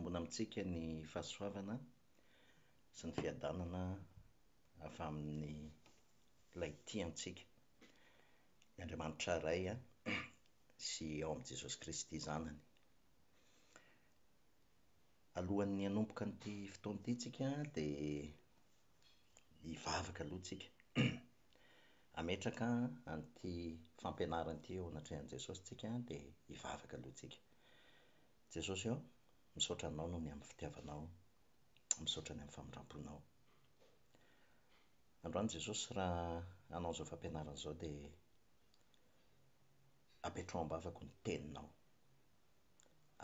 hamono amintsika ny fahasoavana sy ny fiadanana avy amin'ny ilay tiantsika ny Andriamanitra iray sy ao amin'i Jesosy Kristy zanany. Alohan'ny hanomboka an'ity fotoana ity tsika dia hivavaka aloha tsika. Ametraka an'ity fampianarana ity eo anatrehan'i Jesosy tsika dia hivavaka aloha tsika. Jesosy ao, misaotra anao noho ny amin'ny fitiavanao, misaotra ny amin'ny famindrambonao. Androany Jesosy, raha hanao izao fampianarana izao dia apetrao ambavako ny teninao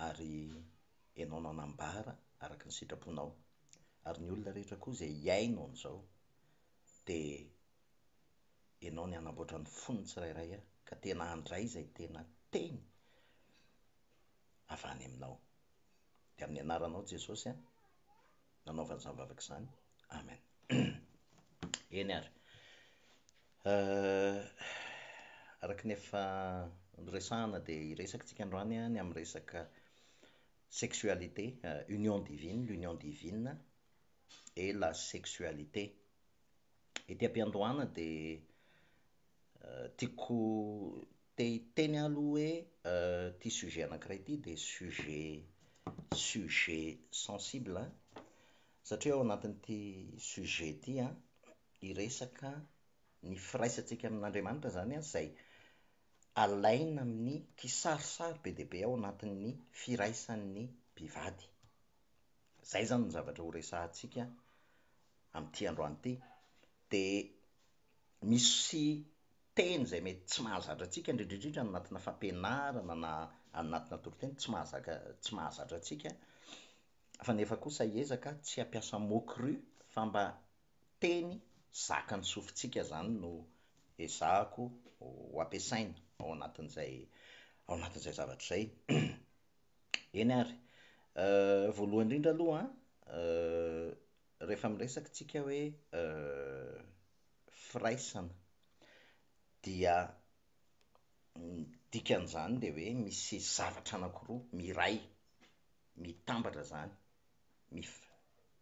ary ianao nanambara araka ny sitraponao, ary ny olona rehetra koa izay hiaino an'izao dia ianao ny hanamboatra ny foniny tsirairay ka tena handray izay tena teny avy any aminao. Dia amin'ny anaranao Jesosy nanaovana izany vavaka izany. Amen. Eny ary. Araka ny efa niresahana dia hiresaka tsika androany ny amin'ny resaka sexualité, union divine, l'union divine et la sexualité. Ety am-piandohana dia tiako teny aloha hoe ity sujet anankiray ity dia sujet sensible satria ao anatin'ity sujet ity hiresaka ny firaisantsika amin'Andriamanitra zany izay alaina amin'ny kisarisary be dia be ao anatin'ny firaisan'ny mpivady. Izay zany ny zavatra ho resahantsika amin'ity androany ity. Dia misy teny izay mety tsy mahazatra antsika indrindrindrindra anatina fampianarana na anatina toriteny tsy mahazatra antsika, fa nefa kosa hiezaka tsy hampiasa mots-crus fa mba teny zakan'ny sofintsika zany no ezahako ho ampiasaina ao anatin'izay zavatra izay. Eny ary, voalohany indrindra aloha rehefa miresaka tsika hoe firaisana dia dikan'izany dia hoe misy zavatra anankiroa miray mitambatra zany,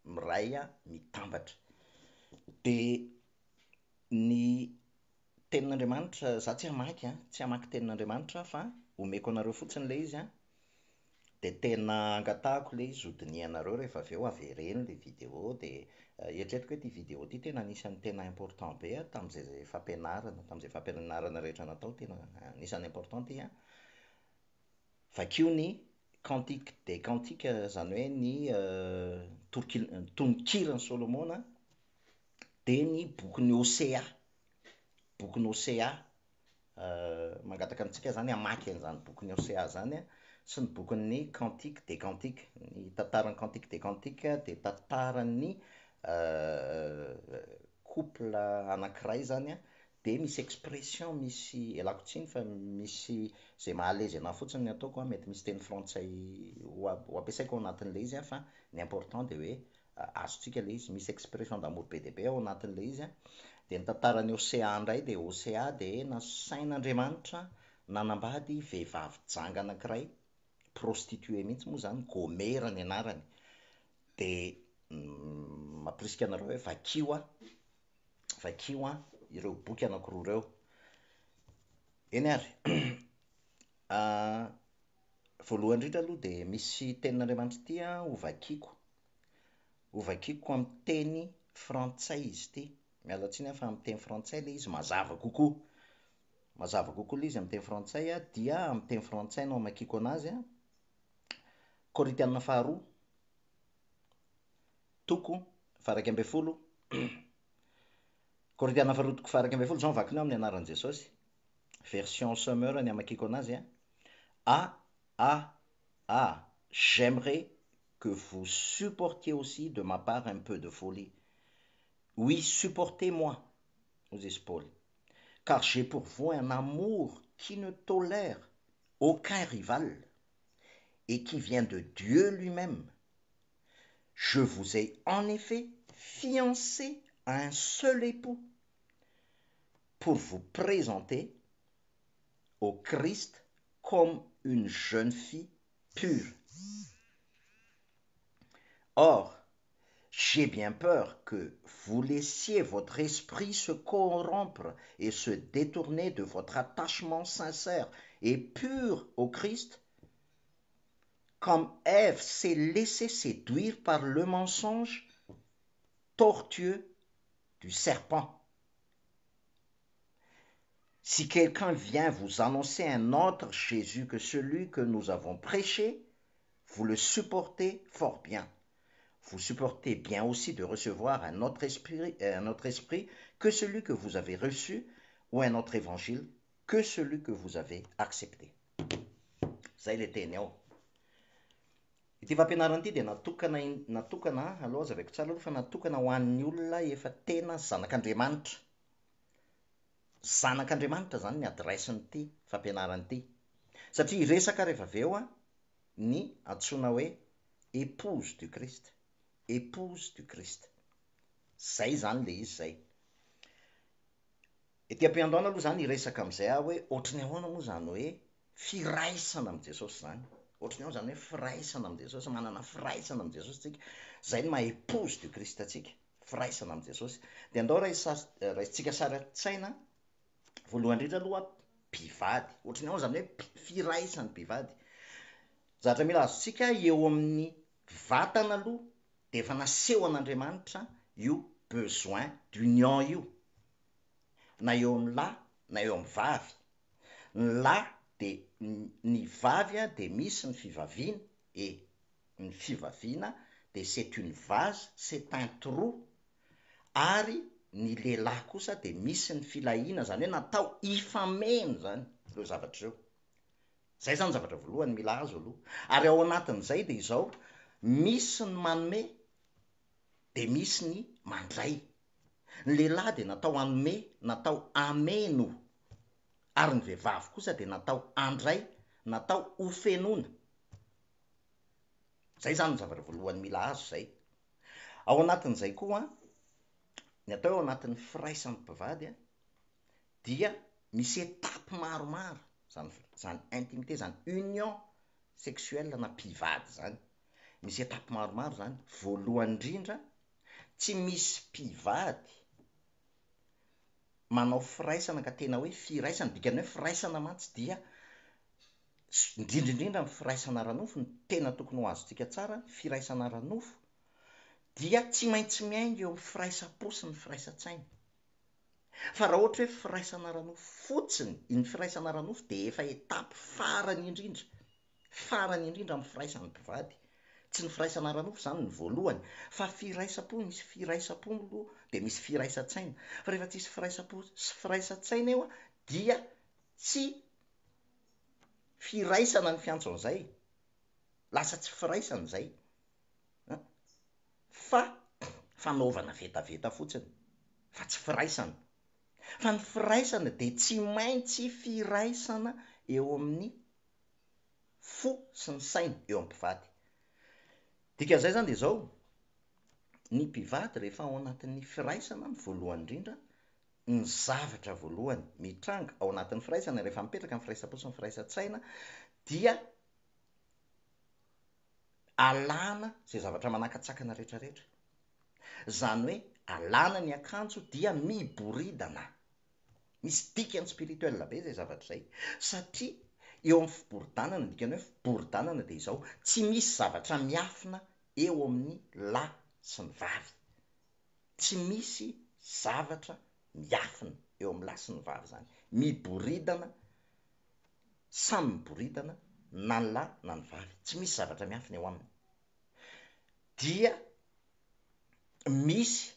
miray mitambatra. Dia ny tenin'Andriamanitra, za tsy hamaky tenin'Andriamanitra fa omeko anareo fotsiny ilay izy dia tena angatahako ilay izy hodinianareo rehefa avy eo avereny ilay vidéo. Dia eritreretiko hoe ity vidéo ity tena anisan'ny tena important be tamin'izay fampianarana rehetra natao, tena anisan'ny important ity. Vakio ny cantique des cantiques, zany hoe ny tononkirany Solomona, dia ny bokin'ny Osea, mangataka antsika zany hamaky an'izany bokin'ny Osea zany sy ny bokin'ny cantique des cantiques. Ny tantaran'ny cantique des cantiques dia tantaran'ny couple anankiray zany dia misy expression, misy ialako tsiny fa misy izay mahalezy anahy fotsiny ny ataoko mety misy teny frantsay ho ampiasaiko ao anatin'ilay izy fa ny important dia hoe azontsika ilay izy. Misy expression d'amour be dia be ao anatin'ilay izy. Dia ny tantaran'ny Osea indray dia Osea dia nasain'Andriamanitra nanambady vehivavy janga anankiray, prostituée mihitsy moa zany, Gomera ny anarany. Dia mamporisika anareo hoe vakio ireo boky anankiroa ireo. Eny ary. Voalohany indrindra aloha dia misy tenin'Andriamanitra ity ho vakiako amin'ny teny frantsay izy ity. Miala tsiny fa amin'ny teny frantsay ilay izy mazava kokoa ilay izy amin'ny teny frantsay dia amin'ny teny frantsay no hamakiako anazy. Korinthiana faharoa, toko faha 1:12. Korinthiana faharoa toko faha 1:12 zao vakina amin'ny anaran'i Jesosy. Version Semeur ny hamakiako anazy. J'aimerais que vous supportiez aussi de ma part un peu de folie. Oui, supportez-moi, nous dit Paul, car j'ai pour vous un amour qui ne tolère aucun rival et qui vient de Dieu lui-même. Je vous ai en effet fiancé à un seul époux pour vous présenter au Christ comme une jeune fille pure. Or, j'ai bien peur que vous laissiez votre esprit se corrompre et se détourner de votre attachement sincère et pur au Christ, comme Ève s'est laissée séduire par le mensonge tortueux du serpent. Si quelqu'un vient vous annoncer un autre Jésus que celui que nous avons prêché, vous le supportez fort bien. Vous supportez bien aussi de recevoir un autre esprit que celui que vous avez reçu, ou un autre évangile que celui que vous avez accepté. Zay le teny ao. Ity fampianarana ity dia natokana aloha zavaiko tsara aloha fa natokana ho an'ny olona efa tena zanak'Andriamanitra. Zanak'Andriamanitra zany ny adresin'ity fampianarana ity. Satria resaka rehefa avy eo ny antsoina hoe épouse du Christ. Épouse du Christ. Zay zany le izy zay. Ety am-piandohana aloha zany iresaka amin'izay aho hoe ohatrany ahoana moa zany hoe firaisana amin'i Jesosy zany. Ohatrany ahoana zany hoe firaisana amin'i Jesosy, manana firaisana amin'i Jesosy tsika. Zay ny maha épouse du Christ atsika, firaisana amin'i Jesosy. Dia andao raisitsika sara-tsaina voalohany indrindra aloha mpivady. Ohatrany ahoana zany hoe firaisan'ny mpivady. Zatra mila azontsika eo amin'ny vatana aloha dia efa naseho an'Andriamanitra io besoin d'union io, na eo amin'ny lahy na eo amin'ny vavy. Ny lahy dia ny vavy dia misy ny fivaviana, et ny fivaviana dia c'est une vase, c'est un trou, ary ny lehilahy kosa dia misy ny filahiana, zany hoe natao hifameno zany ireo zavatra ireo. Zay zany zavatra voalohany mila azo aloha. Ary ao anatin'izay dia izao, misy ny manome dia misy ny mandray. Ny lehilahy dia natao hanome, natao hameno, ary ny vehivavy kosa dia natao handray, natao hofenoina. Zay zany ny zavatra voalohany mila azo zay. Ao anatin'izay koa ny atao ao anatin'ny firaisan'ny mpivady dia misy étape maromaro, zany intimité, zany union sexuelle na mpivady zany. Misy étape maromaro zany. Voalohany indrindra, tsy misy mpivady manao firaisana ka tena hoe firaisana, dikany hoe firaisana mantsy dia indrindraindrindra ny firaisana ara-nofo ny tena tokony ho azontsika tsara. Firaisana ara-nofo dia tsy maintsy miainga eo amin'ny firaisapo sy ny firaisan-tsaina. Fa raha ohatra hoe firaisana ara-nofo fotsiny, iny firaisana ara-nofo dia efa etape farany indrindra, farany indrindra amin'ny firaisan'ny mpivady. Tsy ny firaisana ara-nofo zany ny voalohany, fa firaisapo, misy firaisapo aloha dia misy firaisan-tsaina. Fa rehefa tsisy firaisapo sy firaisan-tsaina eo dia tsy firaisana ny fiantso an'izay, lasa tsy firaisana izay, fa fanaovana vetaveta fotsiny, fa tsy firaisana. Fa ny firaisana dia tsy maintsy firaisana eo amin'ny fo sy ny saina eo amin'ny mpivady. Dikan'izay zany dia izao, ny mpivady rehefa ao anatin'ny firaisana, ny voalohany indrindra, ny zavatra voalohany mitranga ao anatin'ny firaisana rehefa mipetraka amin'ny firaisapo sy ny firaisan-tsaina dia alana izay zavatra manakatsakana rehetrarehetra. Zany hoe alana ny akanjo dia miboridana. Misy dikany spirituel be zay zavatra zay, satria eo amin'ny fiboridanana, dikany hoe fiboridanana dia izao, tsy misy zavatra miafina eo amin'ny lahy sy ny vavy. Tsy misy zavatra miafina eo amin'ny lahy sy ny vavy zany. Miboridana, samy miboridana, na ny lahy na ny vavy. Tsy misy zavatra miafina eo aminy. Dia misy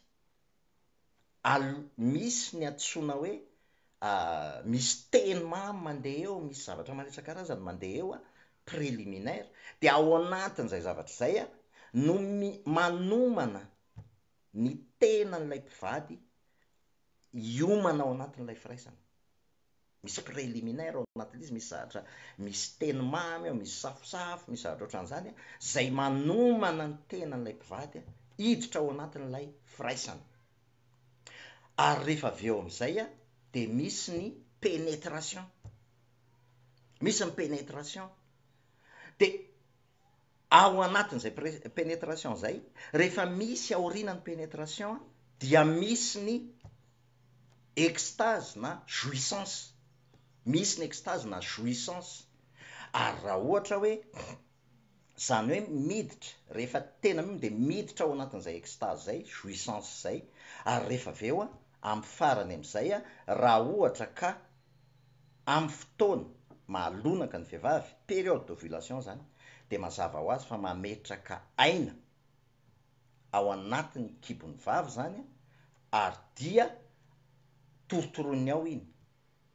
ny antsoina hoe misy teny mamy mandeha eo, misy zavatra maro isan-karazany mandeha eo préliminaire. Dia ao anatin'izay zavatra izay no manomana ny tenan'ilay mpivady hiomana ao anatin'ilay firaisana. Misy préliminaire ao anatin'izy, misy zavatra, misy teny mamy, misy safosafo, misy zavatra ohatran'izany zay manomana ny tenan'ilay mpivady hiditra ao anatin'ilay firaisana. Ary rehefa avy eo amin'izay dia misy ny pénétration. Misy ny pénétration dia ao anatin'izay pénétration zay, rehefa misy aorinany pénétration dia misy ny extase na jouissance, misy ny extase na jouissance. Ary raha ohatra hoe zany hoe miditra, rehefa tena mino de miditra ao anatin'izay extase zay, jouissance zay, ary rehefa avy eo amin'ny farany am'izay raha ohatra ka amin'ny fotoana mahalonaka ny vehivavy, période d'ovulation zany, de mazava ho azy fa mametraka aina ao anatin'ny kibon'ny vavy zany, ary dia torotoroiny ao iny.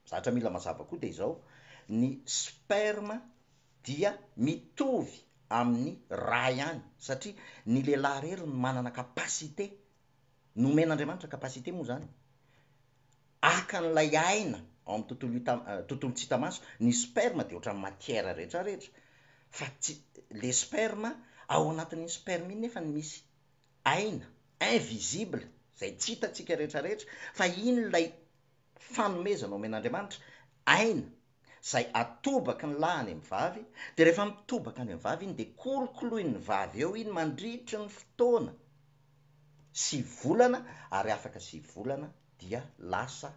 Zatra mila mazava koa de izao, ny sperma dia mitovy amin'ny ra ihany, satria ny lehilahy rery no manana kapasité, nomen'Andriamanitra kapasité moa zany, akan'ilay aina ao amin'ny tontolo tsy hita maso. Ny sperma de ohatran'ny matière rehetrarehetra, fa tsy le sperma ao anatin'ny sperme iny nefa misy aina invisible zay tsy hitantsika rehetrarehetra, fa iny lay fanomezana omen'Andriamanitra, aina zay atobaka ny lahany amin'ny vavy, de rehefa mitobaka any amin'ny vavy iny de kolokoloin'ny vavy eo iny mandritry ny fotoana 9 volana, ary afaka 9 volana dia lasa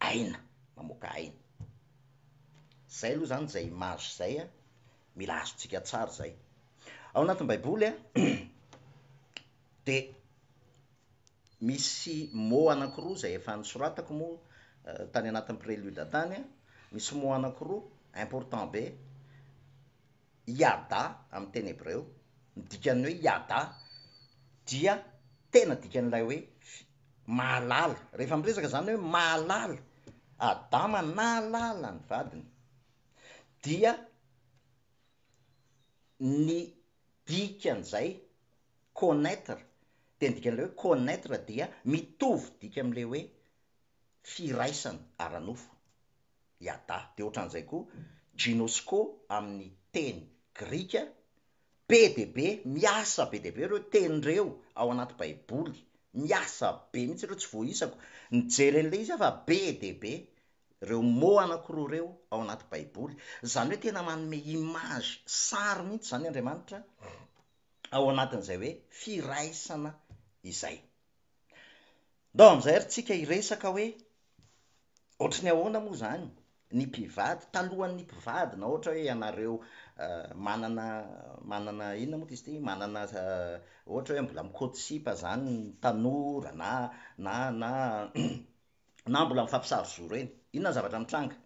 aina, mamoaka aina. Zay aloha zany zay image zay mila azontsika tsara zay. Ao anatin'ny baiboly de misy mot anankiroa zay efa nisoratako moa tany anatin'ny prélude tany, misy mot anankiroa important be, yada amin'ny teny hébreu, midikany hoe yada dia tena dikan'ilay hoe mahalala. Rehefa miresaka zany hoe mahalala, Adama nahalala ny vadiny, dia ny dikan'izay connaître, tena dikan'ilay hoe connaître dia mitovy dika am'le hoe firaisana ara-nofo, yada. De ohatran'izay koa ginosko amin'ny teny grika, be de be, miasa be de be reo tenyreo ao anaty baiboly, miasa be mihitsy reo, tsy voaisako nijery an'le izy fa be de be reo mot anankiroa reo ao anaty baiboly. Zany hoe tena manome image, sary mihitsy zany Andriamanitra ao anatin'izay hoe firaisana izay. Ndao am'izay ary tsika hiresaka hoe ohatry ny ahoana moa zany ny mpivady talohan'ny mpivady, na ohatra hoe ianareo manana inona moa izy ty, manana ohatra hoe mbola mikotsipa zany ny tanora na mbola mifampisaro-zoro eny, inona zavatra mitranga?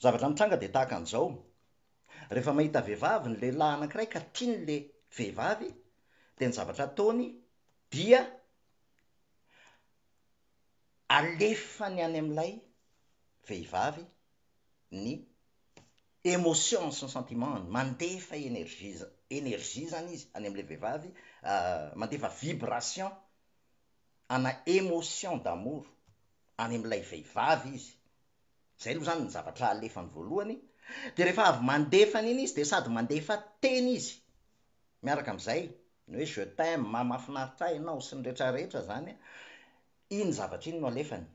Zavatra mitranga de tahaka an'izao, rehefa mahita vehivavy ny lehilahy anankiray ka tiany le vehivavy, de ny zavatra ataony dia alefany any amin'ilay vehivavy ny émotion sy ny sentiment, mandefa énergie zany izy any am'le vehivavy, mandefa vibration ana émotion d'amour any am'ilay vehivavy izy. Zay aloha zany ny zavatra alefany voalohany. De rehefa avy mandefany iny izy de sady mandefa teny izy miaraka am'izay, ny hoe je t'aime, mahafinaritra ahy ianao sy ny rehetrarehetra zany, iny zavatra iny no alefany.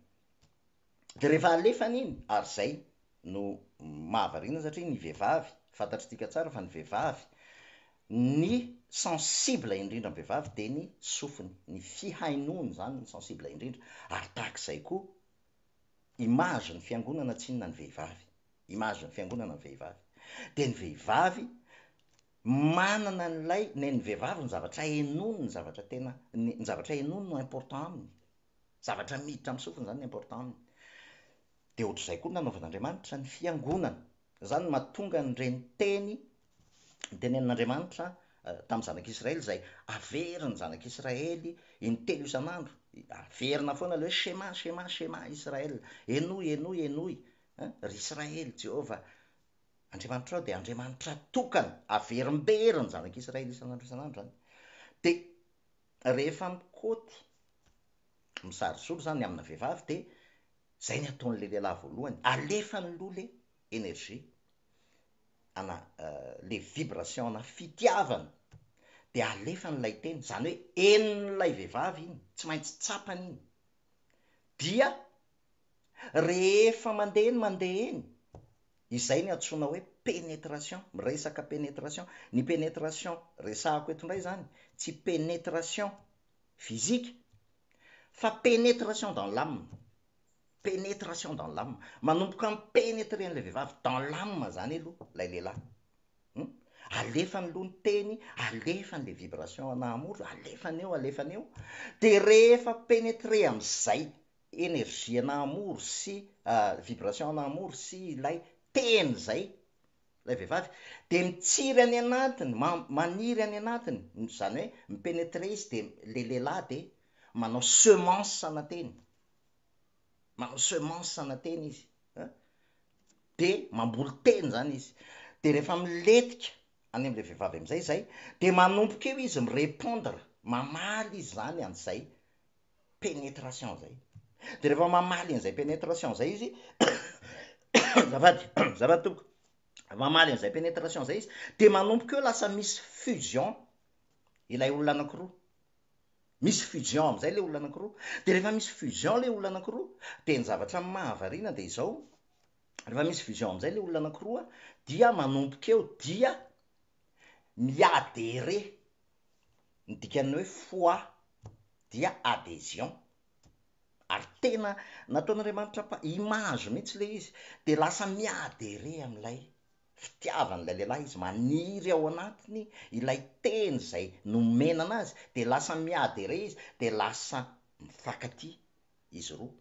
De rehefa alefany iny, ary zay no mahavarina, satria ny vehivavy, fantatritsika tsara fa ny vehivavy, ny sensible indrindra ny vehivavy de ny sofiny, ny fihainony zany ny sensible indrindra. Ary tahak'izay koa image ny fiangonana tsy inona ny vehivavy, image ny fiangonana ny vehivavy, de ny vehivavy manana n'lay ny vehivavy ny zavatra henony, ny zavatra tena ny zavatra henony no important aminy, zavatra miditra amin'ny sofiny zany no important aminy. De ohatr'izay koa nanaovan'Andriamanitra ny fiangonana, zany mahatonga n'ireny teny tenenin'Andriamanitra tamin'ny zanak'Israely zay averiny zanak'Israely intelo isan'andro, averina foana le hoe shema shema shema Israel, enoy enoy enoy ry Israely Jehova Andriamanitra ao de Andriamanitra tokana, averimberiny zanak'Israely isan'andro zany. De rehefa mikôty misarotsoro zany amina vehivavy, de zay ny ataon'le lehilahy voalohany, alefany loha le énergie ana le vibration ana fitiavana, de alefan'ilay teny, zany hoe enin'ilay vehivavy iny, tsy maintsy tsapany iny, dia rehefa mandeha eny izay ny antsoina hoe pénétration, resaka pénétration. Ny pénétration resahako eto indray zany tsy pénétration physique fa pénétration dans l'âme. Pénétration dans l'âme, manomboka mipénétrer an'ilay vehivavy dans l'âme zany aloha lay lehilahy. Alefany aloha ny teny, alefany le vibration an'amour, alefany eo de rehefa pénétrer am'zay énergie an'amour sy vibration an'amour sy ilay teny zay lay vehivavy de mitsiry any anatiny, maniry any anatiny, zany hoe mipénétrer izy de le lehilahy de manao semence sanateny, manao semence sanateny izy, de mamboly teny zany izy. De rehefa miletika any am'le vehivavy am'izay zay de manomboka eo izy mirépondre, mamaly izy zany an'izay pénétration zay. De rehefa mamaly an'izay pénétration zay izy zavady toko, mamaly an'izay pénétration zay izy de manomboka eo lasa misy fusion ilay olona anankiroa, misy fusion am'izay le olona anankiroa. De rehefa misy fusion le olona anankiroa de ny zavatra mahavariana de izao, rehefa misy fusion am'izay le olona anankiroa dia manomboka eo dia miadere, ny dikany hoe foi dia adhésion, ary tena nataon'Andriamanitra image mihitsy le izy, de lasa miadere am'ilay fitiavan'ilay lehilahy izy, maniry ao anatiny ilay teny zay nomena anazy de lasa miadere izy de lasa mifankatia izy roa.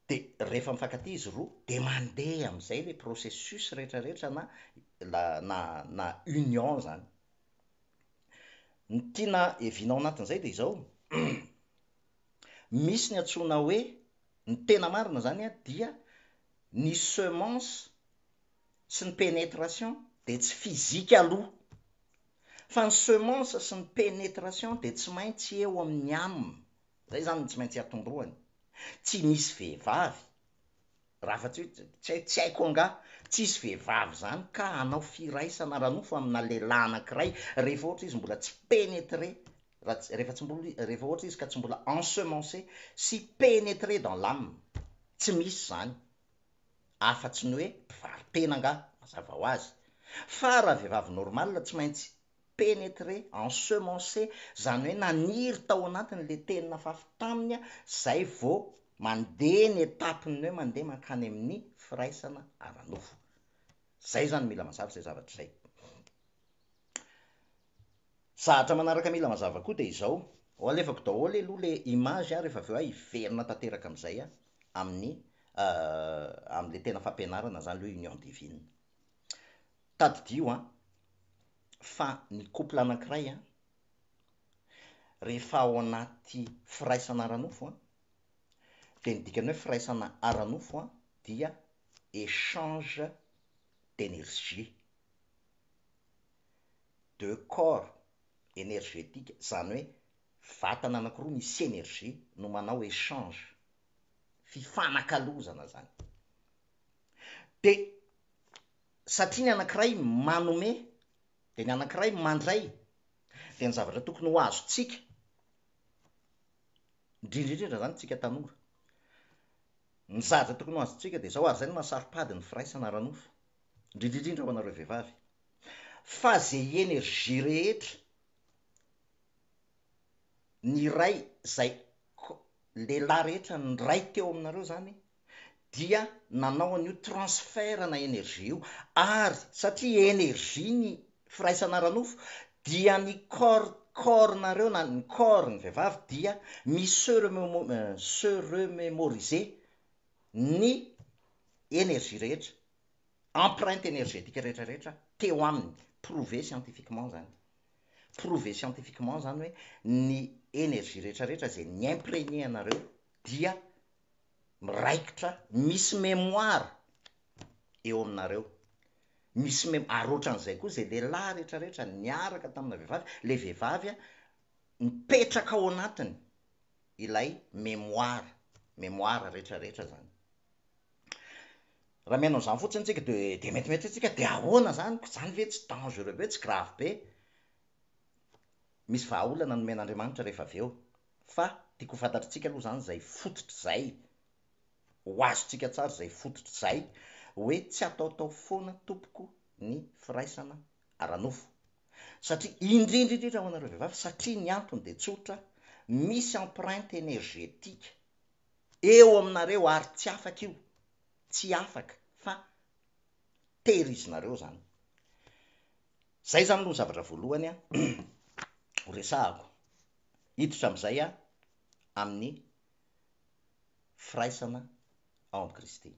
De rehefa mifankatia izy roa de mandeha am'izay le processus rehetrarehetra na union zany. Ny tiana evinao anatin'izay de izao misy ny antsoina hoe ny tena marina zany dia ny semence sy ny pénétration de tsy fizika aloha, fa ny semence sy ny pénétration de tsy maintsy eo amin'ny âme. Zay zany tsy maintsy atondroany. Tsy misy vehivavy raha fa tsy haiko anga, tsisy vehivavy zany ka hanao firaisana ranofo amina lehilahy anankiray rehefa ohatra izy mbola tsy pénétrer, rehefa ohatra izy ka tsy mbola ensemencé sy pénétrer dans l'âme. Tsy misy zany, afa-tsy ny hoe mpivarotena anga mazava ho azy, fa raha vehivavy normal tsy maintsy pénétrer, ensemencé, zany hoe naniry tao anatiny le teny nafafy taminy zay vao mandeha ny etapiny hoe mandeha mankany amin'ny firaisana ara-nofo. Zay zany mila mazava zay zavatra zay. Zahatra manaraka mila mazava koa de izao, ho alefako daholo aloha le image rehefa aveo hiverina tanteraka am'izay amin'ny am'le tena fampianarana zany le union divine. Tadidio fa ny couple anankiray rehefa ao anaty firaisana ara-nofo de ny dikany hoe firaisana ara-nofo dia échange d'énergie, de corps énergétique, zany hoe vatana anankiroa misy énergie no manao échange, fifanakalozana zany. De satria ny anankiray manome de ny anankiray mandray de ny zavatra tokony ho azontsika indrindraindrindra zany tsika tanora, ny zavatra tokony ho azontsika de zao, ary zay no mahasaro-pady ny firaisana ara-nofo indrindraindrindra ho anareo vehivavy, fa zay énergie rehetra ny ray zay lehilahy rehetra ny ray teo aminareo zany dia nanao an'io transfert na énergie io, ary satria énergie ny firaisana ara-nofo dia ny corps-nareo na ny corps ny vehivavy dia se remémoriser ny énergie rehetra, empreinte énergétique rehetrarehetra teo aminy, prouvé scientifiquement zany. Prouvé scientifiquement zany hoe ny énergie rehetrarehetra zay ny imprégné anareo dia miraikitra, misy mémoire eo aminareo, misy ary ohatran'izay koa zay lehilahy rehetrarehetra niaraka tamina vehivavy, le vehivavy mipetraka ao anatiny ilay mémoire rehetrarehetra zany. Raha mianao zany fotsiny tsika de metimety tsika de ahoana zany ve tsy dangereux be, tsy grave be? Misy vahaolana nomen'Andriamanitra rehefa aveo, fa tiako ho fantatritsika aloha zany zay fototra zay, ho azontsika tsara zay fototra zay, hoe tsy ataotao foana tompoko ny firaisana ara-nofo, satria indrindrindrindra ho anareo vehivavy, satria ny antony de tsotra, misy empreinte énergétique eo aminareo ary tsy afaka io, tsy afaka fa tehirizinareo zany. Zay zany no zavatra voalohany a ho resahako hiditra am'izay a amin'ny firaisana ao am Kristy.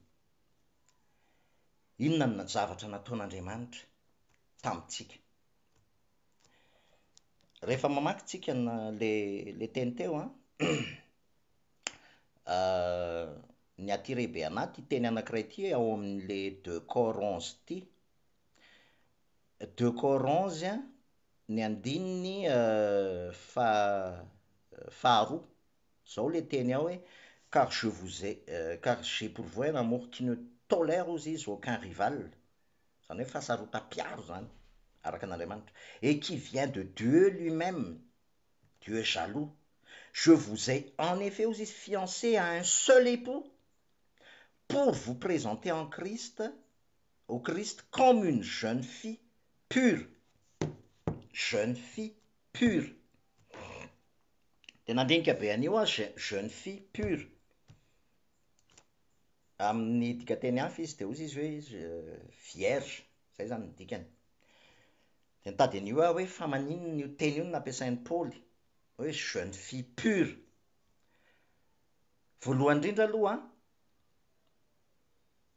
Inona ny zavatra nataon'Andriamanitra tamitsika? Rehefa mamaky tsika le teny teo a ny attiré be anaty teny anankiray ty ao amin'le 2 Cor 11 ty, 2 Cor 11 ny andininy faharoa, zao le teny ao hoe car j'ai pour vous un amour qui ne tolère aux izy aucun rival, zany hoe fahasarotam-piaro zany araka an'Andriamanitra, et qui vient de Dieu lui-même, Dieu est jaloux. Je vous ai en effet aux izy fiancé à un seul époux pour vous présenter en Christ, au Christ comme une jeune fille pure. Jeune fille pure. Tena andinika be an'io a jeune fille pure. Amin'ny dikateny hafa izy de hozy izy hoe vierge, zay zany ny dikany. De nitady an'io hoe fa maninona io teny io nampiasain'ny Paoly hoe jeune fille pure. Voalohany indrindra aloha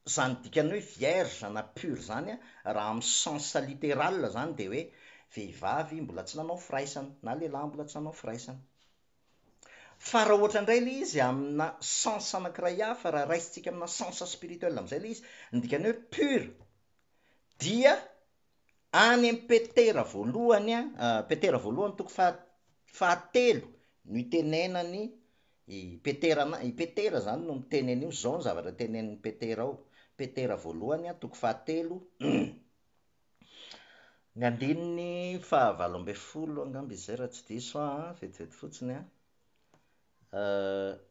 zany dikany hoe vierge na pure zany a raha amin'ny sens littéral zany de hoe vehivavy mbola tsy nanao firaisana na lehilahy mbola tsy nanao firaisana. Fa raha ohatra indray le izy amina sens anankiray hafa, raha raisitsika amina sens spirituel am'izay le izy, ny dikany hoe pure dia any amin'ny Petera voalohany Petera voalohany toko fahatelo no itenenany i Petera zany no miteneny io, zao ny zavatra tenenin'ny Petera ao, Petera voalohany toko fahatelo ny andininy fahavalo amby folo angamba izy zay raha tsy diso vetivety fotsiny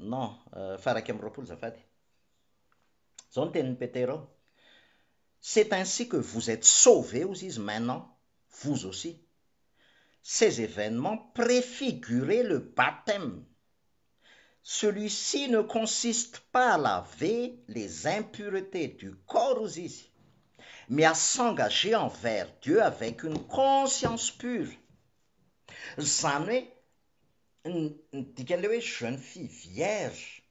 non faha 1 zafady. Zao ny tenin'ny Petera ao: c'est ainsi que vous êtes sauvés aux izy maintenant, vous aussi. Ces événements préfiguraient le baptême. Celui-ci ne consiste pas à laver les impuretés du corps aux izy, mais à s'engager envers Dieu avec une conscience pure. Zany hoe ny dikan'le hoe jeune fille vierge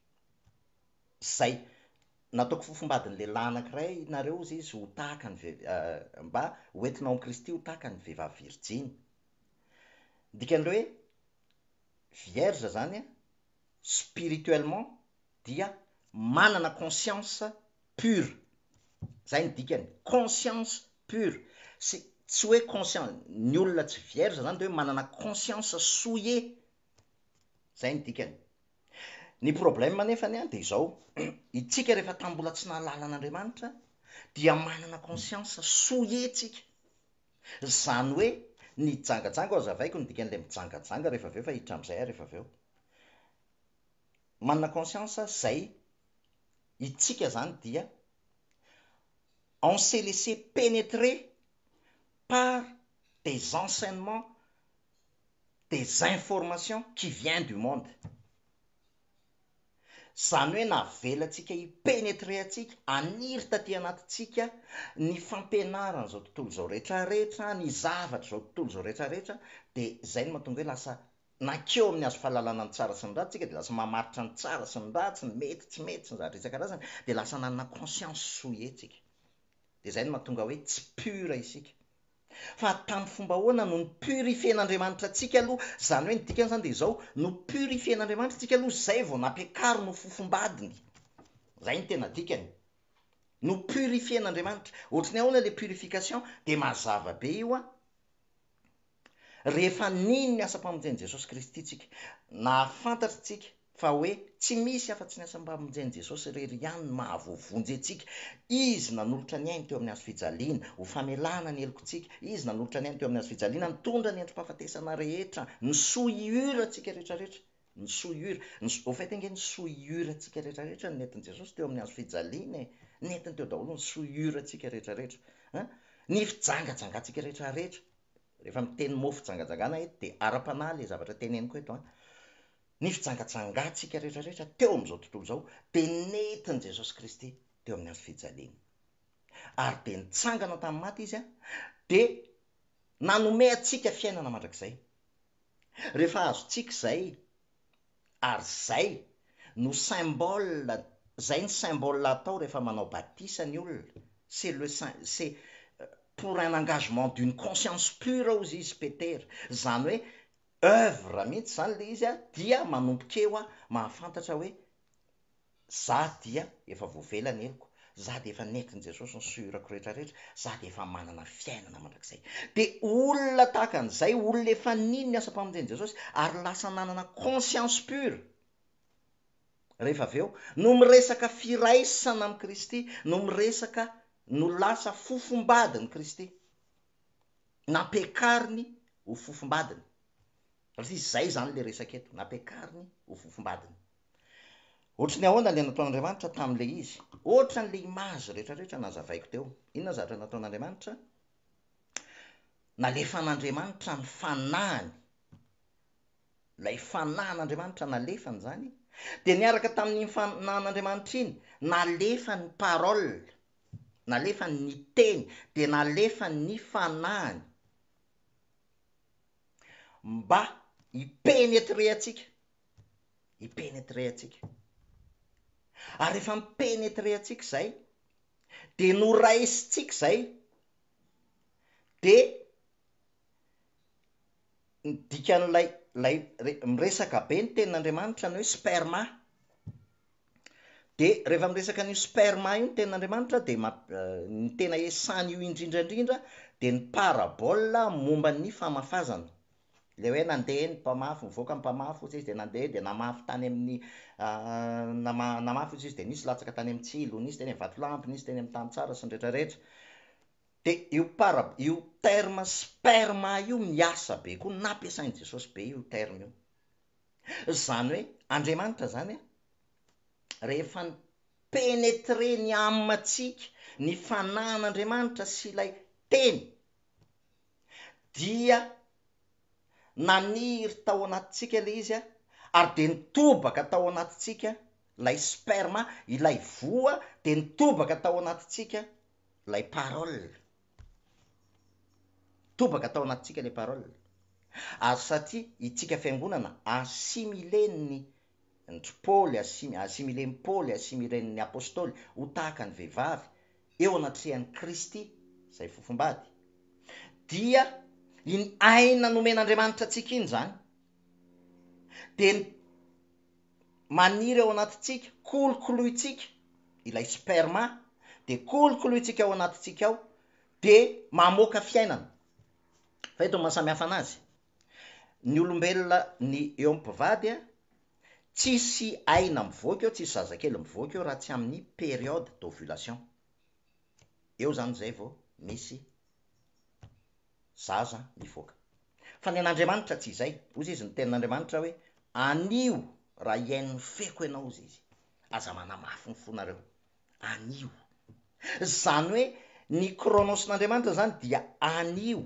zay nataoko fofombadiny lehilahy anankiray nareo izy ho tahaka ny mba hoentinao am Kristy ho tahaka ny vehivavy virginy. Dikan'le hoe vierge zany spirituellement dia manana conscience pure, zay ny dikany, conscience pure. Tsy hoe conscience, ny olona tsy vierge zany de hoe manana conscience souillée, zay ny dikany. Ny problème nefany de izao, itsika rehefa tambola tsy nahalala an'Andriamanitra dia manana conscience souillée tsika, zany hoe ny jangajanga ao azavaiko ny dikan'le mijangajanga rehefa aveo fa hiditra am'izay rehefa aveo. Manana conscience zay itsika zany dia on s'est laissé pénétrer par des enseignements, des informations qui viennent du monde. Zany hoe navelatsika hipénétrer atsika, aniry taty anatitsika ny fampianaran'izao tontolo zao rehetrarehetra, ny zavatra zao tontolo zao rehetrarehetra, de zay no mahatonga hoe lasa nakeo amin'ny hazo fahalalana ny tsara sy ny ratsy tsika, de lasa mamaritra ny tsara sy ny ratsy, ny mety tsy mety sy ny zavatra isan-karazany, de lasa nanana conscience souillée tsika. De zay no mahatonga hoe tsy pure isika. Fa tamin'ny fomba ahoana no nipurifien'Andriamanitra atsika aloha, zany hoe ny dikany zany de zao, no purifien'Andriamanitra atsika aloha zay vao nampiakary no fofombadiny, zay ny tena dikany, no purifien'Andriamanitra. Ohatrany ahoana le purification? De mazava be io rehefa nino ny asa-pamonjen'i Jesosy Kristy tsika, nahafantatry tsika fa hoe tsy misy afa-tsy ny asa-pamonjen'i Jesosy rery ihany no mahavoavonjy atsika. Izy nanolotra ny ainy teo amin'ny hazo fijaliana ho famelana ny helokontsika, izy nanolotra ny ainy teo amin'ny hazo fijaliana nitondra ny endrim-pahafatesana rehetra, ny souillure atsika rehetrarehetra, ny souillure, au fait ange ny souillure atsika rehetrarehetra ny nentin' Jesosy teo amin'ny hazo fijaliana netiny teo daholo ny sohirantsika rehetrarehetra ny fijangajangantsika rehetrarehetra rehefa miteny mofo jangajangana eto de ara-panahy le zavatra teneniko eto ny fijangajangantsika rehetrarehetra teo am'izao tontolo zao de netiny Jesosy Kristy teo amin'ny andro fijaliny ary de nitsangana tamin'ny maty izy de nanome atsika fiainana mandrakizay rehefa azontsika zay ary zay no symbole zay ny symbole atao rehefa manao batisa ny olona c'est pour un engagement d'une conscience pure ozy izy Petera zany hoe œuvre mihitsy zany le izy dia manomboka eo mahafantatra hoe za dia efa voavelany eloko za de efa netiny Jesosy ny sohirako rehetrarehetra za de efa manana fiainana mandrakizay de olona tahaka an'izay olona efa niny ny asa-pamonjeny Jesosy ary lasa nanana conscience pure rehefa avy eo no miresaka firaisana amin'ny Kristy no miresaka no lasa fofombadiny Kristy nampiakariny ho fofombadiny satria zay zany le resaka eto nampiakariny ho fofombadiny ohatry ny ahoana le nataon'Andriamanitra tamin'le izy ohatra n'le image rehetrarehetra nazavaiko teo inona zavatra nataon'Andriamanitra nalefan'Andriamanitra ny fanahiny lay fanahin'Andriamanitra nalefany zany de niaraka tamin'ny fanahin'Andriamanitra iny nalefany parole nalefany ny teny de nalefany ny fanahiny mba hipenetrer atsika ary rehefa mipenetrer atsika zay de noraisitsika zay de dikan'lay miresaka be ny tenin'Andriamanitra ny hoe sperma de rehefa miresaka ny sperma io ny tenin'Andriamanitra de ny tena esany io indrindrandrindra de ny parabole momba ny famafazana le hoe nandeha ny mpamafy mivoaka ny mpamafy ozy izy de nandeha de namafy tany amin'ny namafy ozy izy de nisy latsaka tany amin'ny tsilo nisy teny amin'ny vatolampy nisy teny amin'ny tany tsara sy ny rehetrarehetra de io terme sperma io miasa be koa nampiasainy Jesosy be io terme io zany hoe Andriamanitra zany rehefa ny penetre ny amatsika ny fanahin'Andriamanitra sy ilay teny dia naniry tao anatitsika le izy ary de nitobaka tao anatitsika lay sperma ilay voa de nitobaka tao anatitsika lay parole tobaka tao anatitsika lay parole ary satria itsika fiangonana assimileny ny Paoly assimileny Paoly assimileny apôstôly ho tahaka ny vehivavy eo anatrehan'ny Kristy zay fofombady dia iny aina nomen'Andriamanitra atsika iny zany de maniry ao anatitsika kolokoloitsika ilay sperma de kolokoloitsika ao anatitsika ao de mamoaka fiainana fa eto mahasamihafa anazy ny olombelona ny eo am-pivady tsisy aina mivoaka eo tsisy zazakely mivoaka eo raha tsy amin'ny période d'ovulation eo zany zay vao misy zaza mivoaka fa ny an'Andriamanitra tsy izay ozy izy ny tenin'Andriamanitra hoe anio raha iain'ny feko ianao ozy izy aza manamafy ny fonareo anio zany hoe ny kronosin'Andriamanitra zany dia anio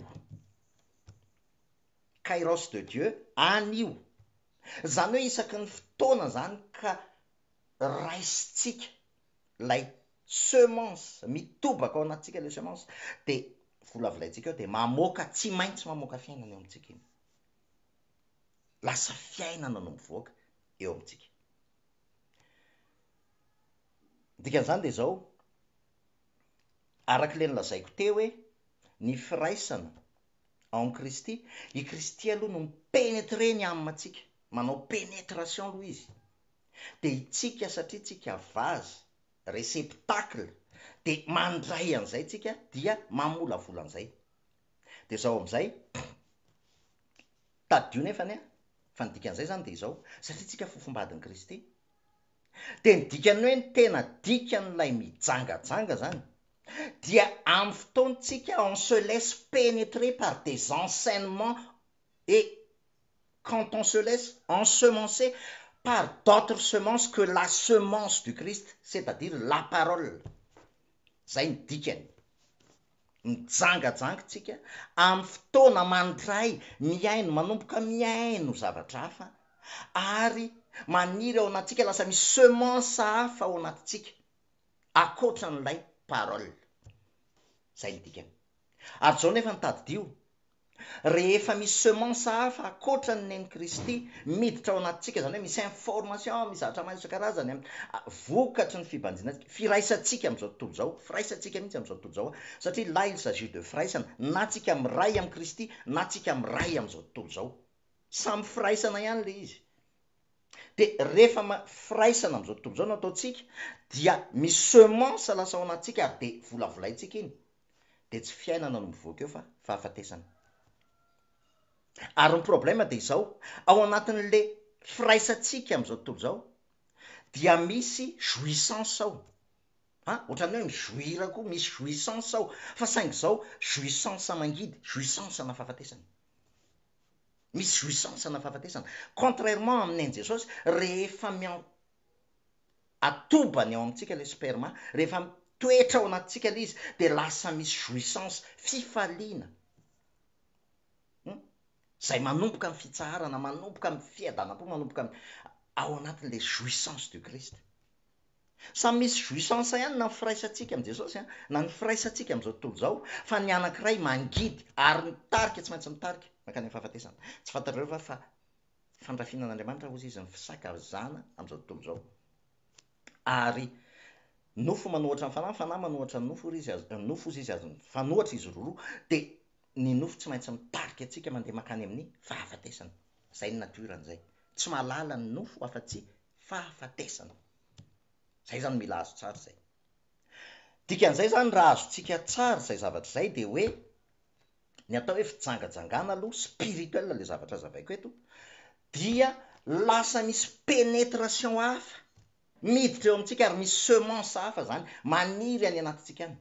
kairos de Dieu anio zany hoe isaky ny fotoana zany ka raisitsika lay semence mitobaka ao anatsika le semence de volavolaitsika eo de mamoaka tsy maintsy mamoaka fiainana eo amintsika iny lasa fiainana no mivoaka eo amintsika dikan'izany de zao arak'le nilazaiko teo hoe ny firaisana ao amin'ny Kristy i Kristy aloha no mipenetre ny amatsika manao pénétration aloha izy de itsika satria tsika vazy réceptacle de mandray an'izay tsika dia mamolavola an'izay de zao am'izay tadio nefany fa ny dikan'izay zany de zao satria tsika fofombadin'i Kristy de ny dikany hoe ny tena dikan'lay mijangajanga zany dia amin'ny fotoantsika on se laisse pénétrer par des enseignements et quand on se laisse ensemencer par d'autres semences que la semence du Christ, c'est-à-dire la parole zay ny dikany. Mijangajangitsika amin'ny fotoana mandray miaino, manomboka miaino zavatra hafa, ary maniry ao anatsika lasa misy semence hafa ao anatsika akoatra n'ilay parole. Zay ny dikany. Ary zao nefa nitadidio, rehefa misy semence hafa akoatra ny neny Kristy miditra ao anatsika, zany hoe misy information, misy zavatra maro isan-karazany, vokatry ny fibanjinantsika, firaisantsika am'izao tontolo zao, firaisantsika mihitsy am'izao tontolo zao, satria là il s'agit de firaisana, na tsika miray amin'ny Kristy, na tsika miray am'izao tontolo zao, samy firaisana ihany le izy. De rehefa firaisana am'izao tontolo zao no ataotsika, dia misy semence lasa ao anatsika, ary de volavolaitsika iny, de tsy fiainana no mivoaka eo fa fahafatesana. Ary ny problème de izao, ao anatin'le firaisantsika am'izao tontolo zao, dia misy jouissance ao. Ohatran'ny hoe mijoira koa, misy jouissance ao, fa saingy zao jouissance mangidy, jouissance na fahafatesana. Misy jouissance na fahafatesana. Contrairement amin'eny Jesosy, rehefa atobany ao amintsika le sperma, rehefa mitoetra ao anatsika le izy, de lasa misy jouissance, fifaliana. Zay manomboka amin'ny fitsarana, manomboka amin'ny fiadanam-po, manomboka ao anatin'le jouissance du Christ. Samy misy jouissance ihany na ny firaisantsika amin'ny Jesosy, na ny firaisantsika amin'izao tontolo zao, fa ny anankiray mangidy ary mitarika, tsy maintsy mitarika mankany amin'ny fahafatesana. Tsy fantareo fa fandrafinan'Andriamanitra hozy izy ny fisakazana amin'izao tontolo zao. Ary nofo manohatra ny fanahy, fanahy manohatra ny nofo ozy izy azo fanohatra izy roa, de ny nofo tsy maintsy mitarika atsika mandeha makany amin'ny fahafatesana. Zay ny natoran'izay. Tsy mahalala ny nofo afa-tsy fahafatesana. Zay zany mila azo tsara zay. Dikan'izay zany raha azotsika tsara zay zavatra zay, de hoe ny atao hoe fijangajangana aloha spirituel le zavatra zavaiko eto, dia lasa misy pénétration hafa miditra eo amintsika, ary misy semence hafa zany maniry any anatintsika any.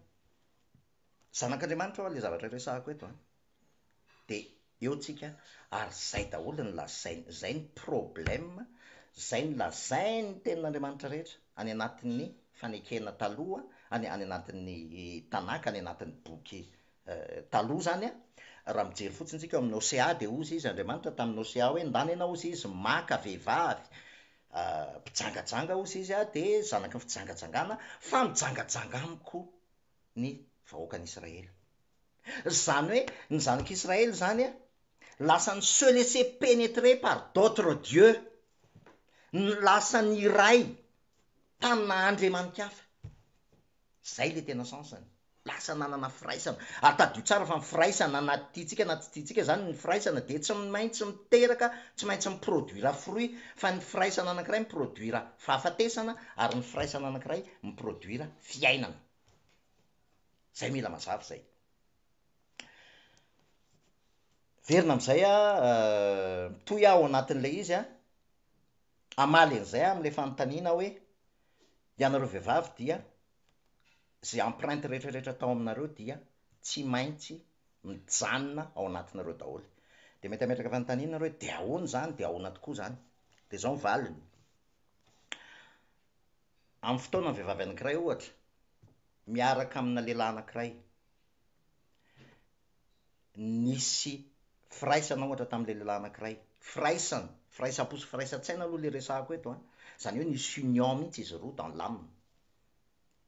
Zanak'Andriamanitra le zavatra resahako eto. De eo tsika, ary zay daholo ny lazainy, zay ny problème, zay ny lazainy tenin'Andriamanitra rehetra any anatin'ny fanekena taloha, any anatin'ny tanaka, any anatin'ny boky taloha zany raha mijery fotsiny tsika eo amin'ny Osea, de ozy izy Andriamanitra tamin'ny Osea hoe ndany ianao ozy izy maka vehivavy mpijangajanga ozy izy, de zanaky ny fijangajangana, fa mijangajanga amiko ny vahoakan'i Israely. Zany hoe ny zanak'Israely zany lasa ny se laisser pénétrer par d'autres dieux, lasa ny iray tamina andriamanikafa. Zay le tena sansany. Lasa nanana firaisana. Ary tadio tsara fa ny firaisana na tiatsika na tsy tiatsika zany ny firaisana, de tsy maintsy miteraka, tsy maintsy miproduira fruit, fa ny firaisana anankiray miproduira fahafatesana, ary ny firaisana anankiray miproduira fiainana. Zay mila mazava zay. Verina am'izay toy aho anatin'le izy amaly an'izay am'le fanontaniana hoe ianareo vehivavy dia zay empreinte rehetrarehetra tao aminareo dia tsy maintsy mijanona ao anatinareo daholo. De mety ametraka fanontaniana nareo hoe de ahoana zany, de ahoana tokoa zany. De zao ny valiny. Amin'ny fotoana ny vehivavy anankiray ohatra miaraka amina lehilahy anankiray, nisy firaisana ohatra tamin'le lehilahy anankiray, firaisam-po sy firaisan-tsaina aloha le resahako eto. Zany hoe nisy union mihitsy izy roa dans l'âme,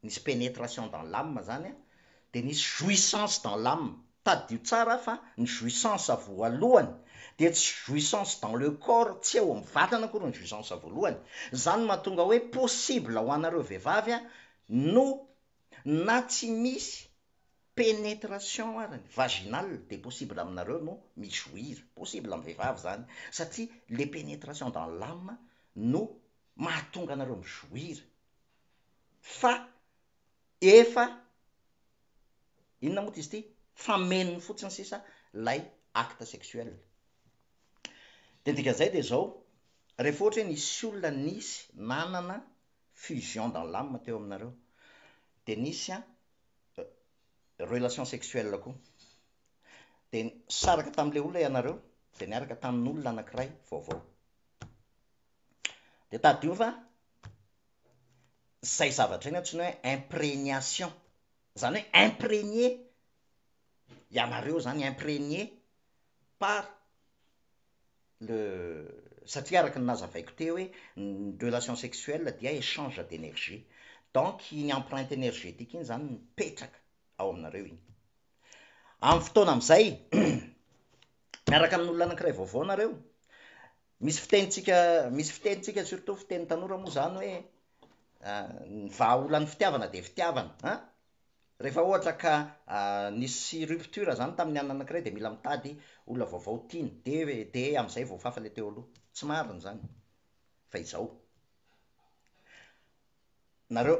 nisy pénétration dans l'âme zany, de nisy jouissance dans l'âme. Tadio tsara fa ny jouissance voalohany de tsy jouissance dans le corps, tsy eo amin'ny vatana akory ny jouissance voalohany. Zany mahatonga hoe possible ho anareo vehivavy no na tsy misy pénétration arany vaginale, de possible aminareo no mijouir, possible amin'ny vehivavy zany, satria le pénétration dans l'âme no mahatonga anareo mijouir. Fa efa inona moa izy ty, famenony fotsiny sisa lay acte sexuel. De dikan'izay de zao, rehefa ohatra hoe nisy olona nisy nanana fusion dans l'âme teo aminareo, de nisy relation sexuelle koa, de saraka tam'le olona ianareo, de niaraka tamin'olona anankiray vaovao, de tadio fa zay zavatra iny antsoina hoe imprégnation. zany hoe imprégné ianareo zany imprégné par satria araka ny nazavaiko teo hoe ny relation sexuelle dia échange d'énergie, donc iny empreinte énergétique iny zany mipetraka ao aminareo iny amin'ny fotoana am'izay miaraka amin'olona anankiray vaovao nareo, misy fitenitsika surtout fiteny tanora moa zany hoe ny vahaolan'ny fitiavana de fitiavana rehefa ohatra ka nisy rupture zany tamin'ny anina anankiray de mila mitady olona vaovao tiany de am'izay vao fafa le teo aloha, tsy marina zany fa izao nareo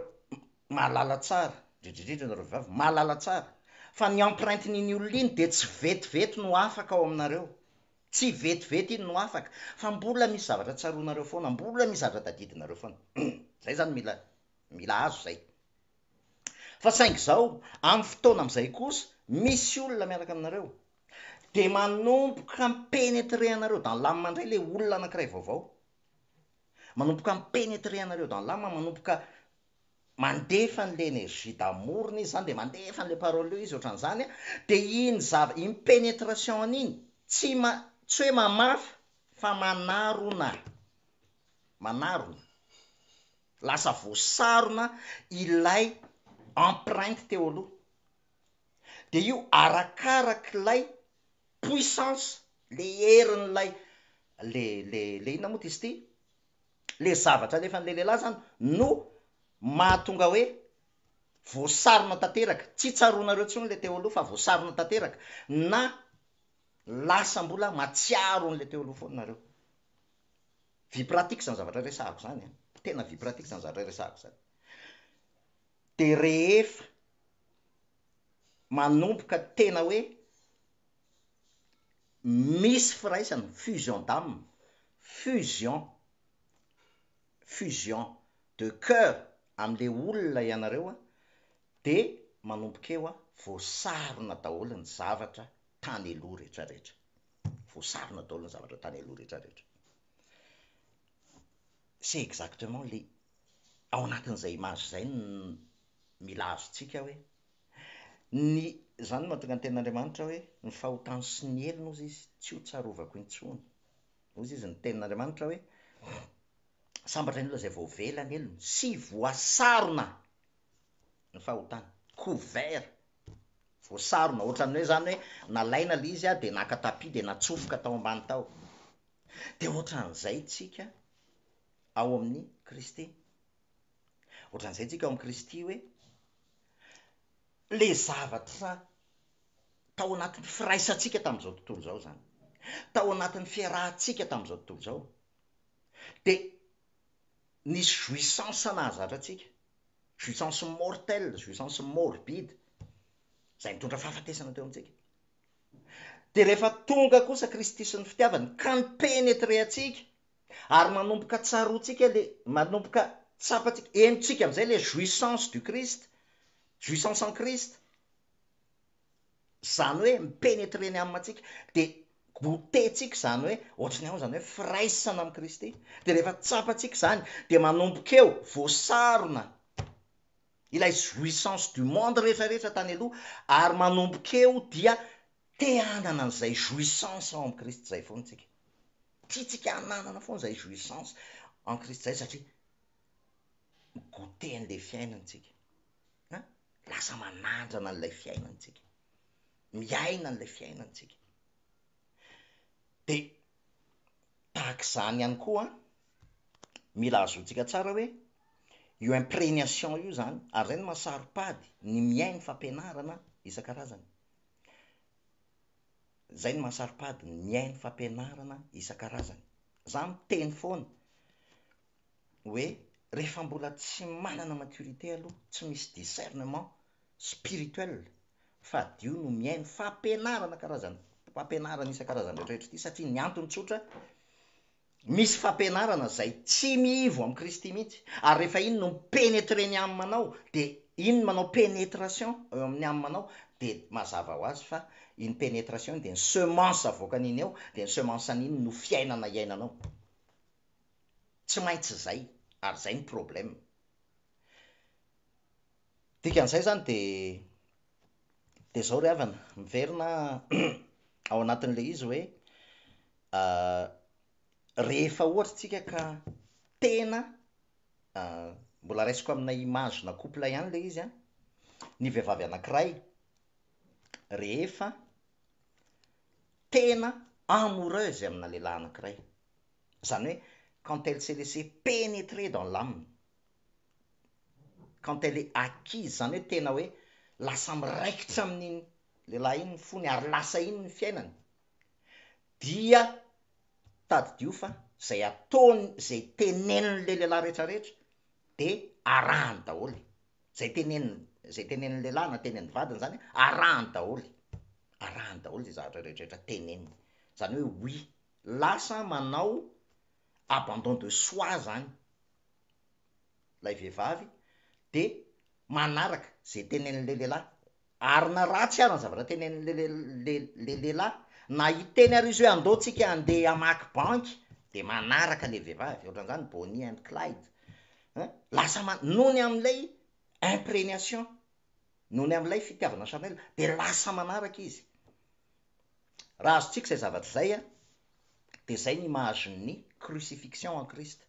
mahalala tsara indrindrindrindra nareo vavy mahalala tsara fa ny empreinte n'iny olona iny de tsy vetivety no afaka ao aminareo, tsy vetivety iny no afaka fa mbola misy zavatra tsaroanareo foana, mbola misy zavatra tadidinareo foana zay zany mila azo zay. Fa saingy zao amin'ny fotoana am'izay kosa misy olona miaraka aminareo de manomboka mipénétrer anareo dans l'âme mandray le olona anankiray vaovao, manomboka mipénétrer anareo dans l'âme, manomboka mandefa an'le énergie d'amour izy zany de mandefa an'le parole izy ohatran'izany de iny pénétration an'iny tsy hoe mamafa fa manarona lasa voasarona ilay empreinte teo aloha de io arakarak'ilay puissance le herin'lay le inona moa ty izy ty le zavatra alefa an'le lehilahy zany no mahatonga hoe voasarona tanteraka, tsy tsaroanareo tsony le teo aloha fa voasarona tanteraka na lasa mbola matsiaro n'le teo aloha foana nareo. Vie pratique zany zavatra resahako zany tena vie pratique zany zavatra resahako zany. De rehefa manomboka tena hoe misy firaisana fusion d'âme, fusion de cœur am'le olona ianareo de manomboka eo voasarona daholo ny zavatra tany aloha rehetrarehetra, voasarona daholo ny zavatra tany aloha rehetrarehetra. C'est exactement le ao anatin'izay image zay mila azontsika hoe ny zany mahatonga ny tenin'Andriamanitra hoe ny fahotany sy ny heliny ozy izy tsy ho tsarovako intsony, ozy izy ny tenin'Andriamanitra hoe sambatra ny olona zay voavela ny heliny sy voasarona ny fahotany, couvert voasarona ohatran'ny hoe zany hoe nalaina le izy de naka tapis de natsofoka tao ambany tao, de ohatran'izay tsika ao amin'ny Kristy, ohatran'izay tsika ao amin'ny Kristy hoe le zavatra tao anatin'ny firaisantsika tamin'izao tontolo zao zany, tao anatin'ny fiarahantsika tamin'izao tontolo zao de nisy jouissance nahazatra atsika, jouissance mortelle, jouissance morbide zay mitondra fahafatesana teo amintsika, de rehefa tonga kosa Kristy sy ny fitiavany ka mipénétrer atsika ary manomboka tsaroantsika manomboka tsapatsika henontsika am'izay le jouissance du Christ, jouissance en Christ, zany hoe mipénétrer ny amintsika de goûter-tsika zany hoe ohatrany ao zany hoe firaisana amin'ny Kristy, de rehefa tsapatsika zany de manomboka eo voasarona ilay jouissance du monde rehetrarehetra tany aloha ary manomboka eo dia te hanana an'izay jouissance ao amin'ny Kristy zay foana tsika, tiatsika hananana foana zay jouissance en Kristy zay satria goûter an'le fiainantsika lasa manandrana an'ilay fiainantsika, miaina an'ilay fiainantsika de tahak'izany ihany koa mila azotsika tsara hoe io imprégnation io zany ary zay no mahasaropady ny miaino fampianarana isan-karazany, zay no mahasaropady ny miaino fampianarana isan-karazany. Za miteny foana hoe rehefa mbola tsy manana maturité aloha, tsy misy discernement spirituel fa dio no miaino fampianarana karazany, fampianarana isan-karazany rehetrarehetra ity satria ny antony tsotra misy fampianarana zay tsy miivo amin'ny Kristy mihitsy ary rehefa iny no mipénétrer ny aminao de iny manao pénétration eo amin'ny aminao de mazava ho azy fa iny pénétration de ny semence avoakan'iny eo de ny semence an'iny no fiainana iainanao, tsy maintsy zay ary zay ny problème. dikan'izay zany de zao ry havana miverina ao anatin'le izy hoe rehefa ohatra tsika ka tena mbola raisiko amina image na couple ihany le izy a, ny vehivavy anankiray rehefa tena amoureuse amina lehilahy anankiray, zany hoe quand elle s'est laissée pénétrer dans l'âme, quand elle est acquise, zany hoe tena hoe lasa miraikitra amin'iny lehilahy iny ny fony ary lasa iny ny fiainany, dia tadidio fa zay ataony, zay tenenin'le lehilahy rehetrarehetra de arahany daholy, zay tenenin'ny lehilahy na tenenin'ny vadiny zany arahany daholy zay zavatra rehetrarehetra teneniny, zany hoe oui, lasa manao abandon de soi zany lay vehivavy, de manaraka zay tenenin'le lehilahy, ary na ratsy ary ny zavatra tenenin'le lehilahy, na hiteny ary izy hoe andao tsika andeha hamaky banky, de manaraka le vehivavy, ohatran'izany Bonnie and Clyde, lasa nohony am'ilay imprégnation, nohony am'ilay fitiavana charnel, de lasa manaraka izy. Raha azotsika zay zavatra zay a, de zay ny imagin'ny crucifixion en Christ,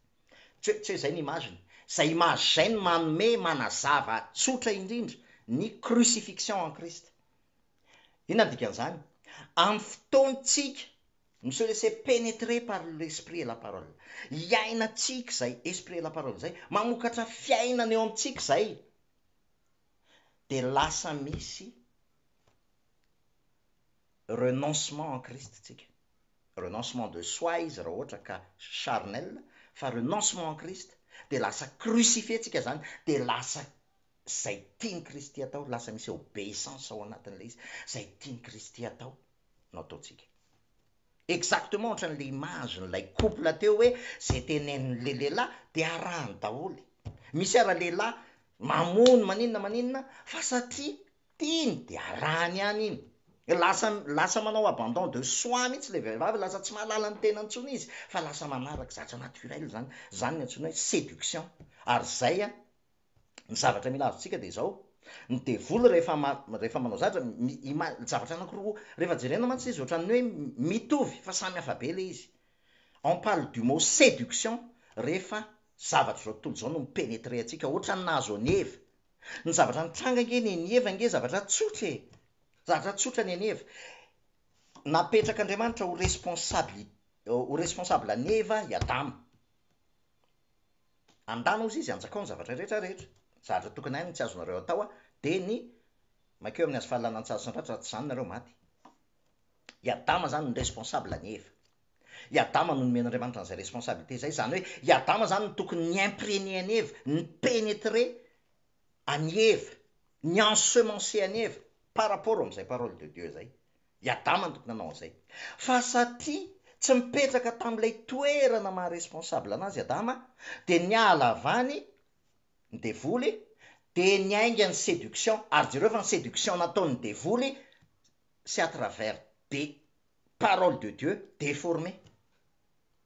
tsy hoe zay ny imaginy, zay image zay ny manome manazava tsotra indrindra ny crucifixion en Christ. Inona dikan'izany? Amin'ny fotoantsika nous se laisser pénétrer par l'esprit et la parole, iainatsika zay esprit et la parole zay mamokatra fiainana eo amintsika zay, de lasa misy renoncement en Christ tsika, renoncement de soi izy raha ohatra ka charnel, fa renoncement en Christ, de lasa crucifié tsika zany, de lasa zay tiany Kristy atao, lasa misy obéissance ao anatin'le izy, zay tiany Kristy atao no ataotsika. Exactement ohatran'le image n'ilay couple teo hoe zay tenenin'le lehilahy de arahany daholy, misy ara lehilahy mamono maninona fa satria tiany de arahany ihany iny, lasa manao abandon de soi mihitsy le vehivavy, lasa tsy mahalala ny tena antsony izy, fa lasa manaraka zavatra naturel zany, zany ny antsoina hoe séduction. Ary zay a ny zavatra mila azontsika de zao, ny devoly rehefa manao zavatra, zavatra anankiroa rehefa jerena mantsy izy ohatran'ny hoe mitovy fa samy hafa be le izy. On parle du mot séduction rehefa zavatra zao tontolo zao no mipénétrer atsika, ohatran'ny nahazo ny Eva, ny zavatra nitranga nge ny Eva nge zavatra tsotra e, zavatra tsotra ny Eva, napetraka Andriamanitra ho responsable any Eva i Adama, andana ozy izy anjakao ny zavatra rehetrarehetra, zavatra tokony hainy tsy azonareo atao de ny makeo amin'ny azo fahalanan-tsary sy ny ratra tsy zany nareo maty. I Adama zany ny responsable any Eva, i Adama no nomen'Andriamanitra an'izay responsabilité zay, zany hoe i Adama zany ny tokony ny imprégner any Eva, ny pénétrer any Eva, ny ensemencer any Eva par rapport amin'izay parole de Dieu zay, i Adama ny tokony nanao an'izay, fa satria tsy mipetraka tam'ilay toerana maha responsable anazy Adama, de niala avany ny devoly, de niainga ny séduction, ary jereo fa ny séduction nataon'ny devoly c'est à travers des paroles de Dieu déformées,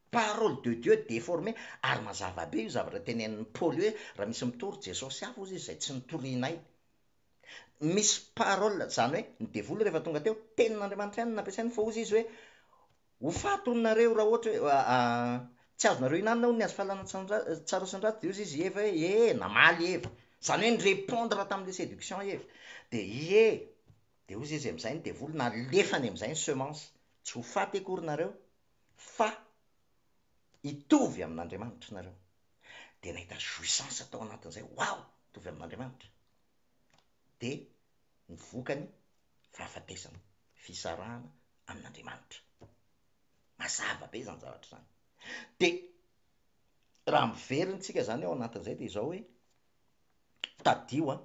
parole de Dieu déformée, ary mazava be io zavatra tenenin'ny Paoly hoe raha misy mitory Jesosy hafa ozy izy zay tsy nitorianay, misy parole zany hoe ny devoly rehefa tonga teo tenin'Andriamanitra ihany nampiasainy, fa ozy izy hoe ho fatonareo raha ohatra hoe tsy azonareo hinanina ho ny azo fahalana tsara sy ny ratsy, de ozy izy Eva hoe namaly Eva, zany hoe ny répondre tam'le séduction Eva, de de ozy izy am'izay ny devoly nalefany am'izay ny semence, tsy ho faty akory nareo fa hitovy amin'Andriamanitra nareo, de nahita jouissance atao anatin'izay, wow, hitovy amin'Andriamanitra, de ny vokany fahafatesana, fisarahana amin'Andriamanitra, mazava be zany zavatra zany. De raha miveriny zany ao anatin'izay de zao hoe tadio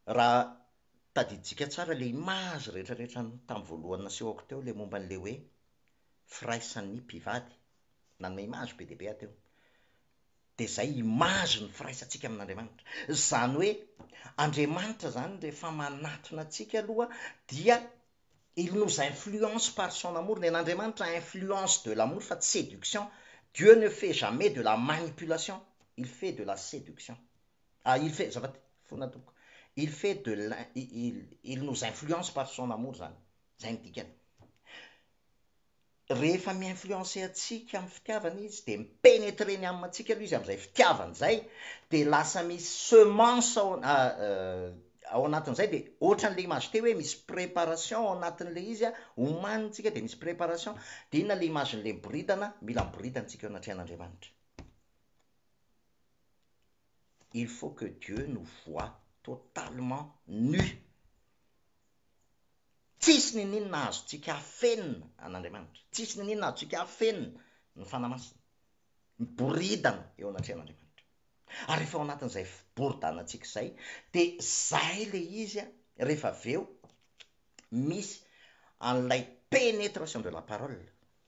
raha tadiditsika tsara le image rehetrarehetra tamin'ny voalohany nasehoko teo, le momba an'le hoe firaisan'ny mpivady, nanome image be dia be ateo, de zay image ny firaisantsika amin'Andriamanitra, zany hoe Andriamanitra zany rehefa manatona atsika aloha dia il nous influence par son amour, nen'Andriamanitra influence de l'amour fa séduction. Dieu ne fait jamais de la manipulation, il fait de la séduction. Il fait zava fona tomoko, il fait de il nous influence par son amour zany, zay ny dikany. Rehefa mi-influencer atsika amin'ny fitiavana izy de mipenetreny amintsika aloha izy amin'izay fitiavana zay, de lasa misy semence ao anatin'izay, de ohatran'le image teo hoe misy préparation ao anatin'le izy a, homanitsika de misy préparation, de inona le imagen'le miboridana, mila miboridanatsika eo anatrehan'Andriamanitra. Il faut que Dieu nous voit totalement nus. Tsisy ny ninona azontsika afenina an'Andriamanitra, tsisy ny ninona azontsika afenina ny fanamasina, miboridana eo anatrehan'Andriamanitra. Ary rehefa ao anatin'izay boridanantsika izay, de zay le izy a, rehefa avy eo misy an'ilay pénétration de la parole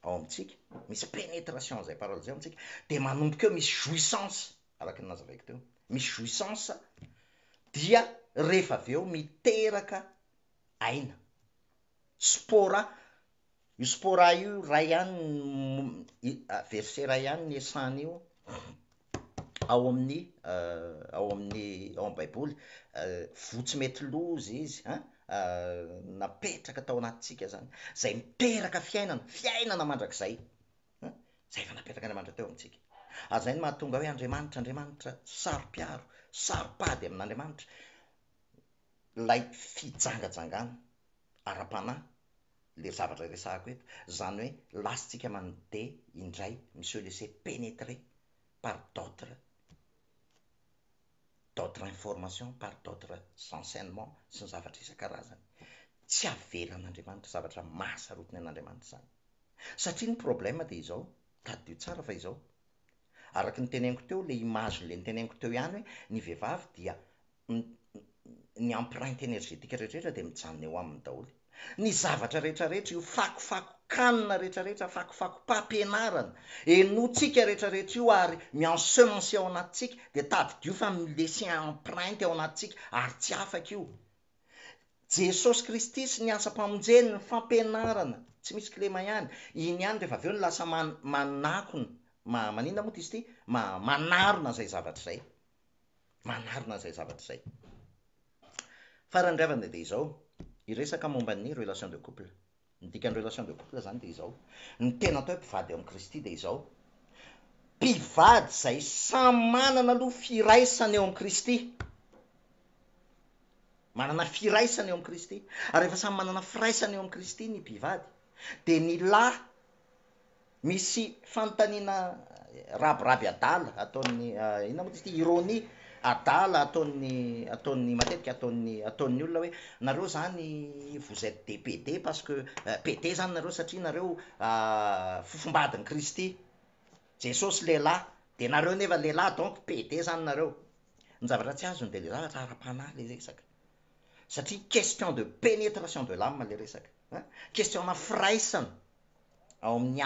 ao amintsika, misy pénétration zay parole zay ao amintsika, de manomboka eo misy jouissance, araka ny nazavaiko teo, misy jouissance, dia rehefa avy eo miteraka aina, spora. Io spora io ray ihany verset ray ihany ny esany io ao amin'ny ao amin'ny baiboly, votsy mety loza izy napetraka tao anatintsika zany, zay miteraka fiainana mandrakizay, zay efa napetraka Andriamanitra teo amintsika. Ary zay no mahatonga hoe Andriamanitra sarom-piaro, sarom-pady amin'Andriamanitra lay fijangajangana ara-panahy le zavatra resahako eto, zany hoe lasantsika mandeha indray monsieur laisser pénétrer par d'autres informations, par d'autres enseignements sy ny zavatra isan-karazany. Tsy avelan'Andriamanitra zavatra mahasarotiny an'Andriamanitra zany. Satria ny problème de izao, taddio tsara fa izao, araka ny teneniko teo, le image le niteneniko teo ihany hoe ny vehivavy dia ny empreinte énergétique rehetrarehetra de mijanona eo aminy daholo. Ny zavatra rehetrarehetra io, fakofako-kanina rehetrarehetra, fakofako-pampianarana enotsika rehetrarehetra io ary mi-ensemencer ao anatintsika, de tadidio fa milesy empreinte ao anatintsika ary tsy afaka io. Jesosy Kristy sy ny asa-pamonjeny ny fampianarana, tsy misy kilema ihany, iny ihany rehefa avy eo ny lasa manakona, maninona moa izy ity, manarona zay zavatra zay, manarona zay zavatra zay. Farany ravana de izao, iresaka momba ny relation de couple, ny dikan'ny relation de couple zany de izao, ny tena atao hoe mpivady eo amin'ny Kristy de izao, mpivady zay samy manana aloha firaisany eo amin'ny Kristy, manana firaisany eo amin'ny Kristy, ary rehefa samy manana firaisany eo amin'ny Kristy ny mpivady, de ny lahy misy fanontaniana rabiraby adala ataony inona moa izy ity, ironie adala ataony matetika ataony olona hoe nareo zany vous êtes des PD parce que PD zany nareo satria nareo fofombadin'ny Kristy, Jesosy lehilahy de nareo nefa lehilahy donc PD zany nareo. Ny zavatra tsy azony de le zavatra ara-panahy le resaka, satria question de pénétration de l'âme le resaka, question na firaisana ao amin'ny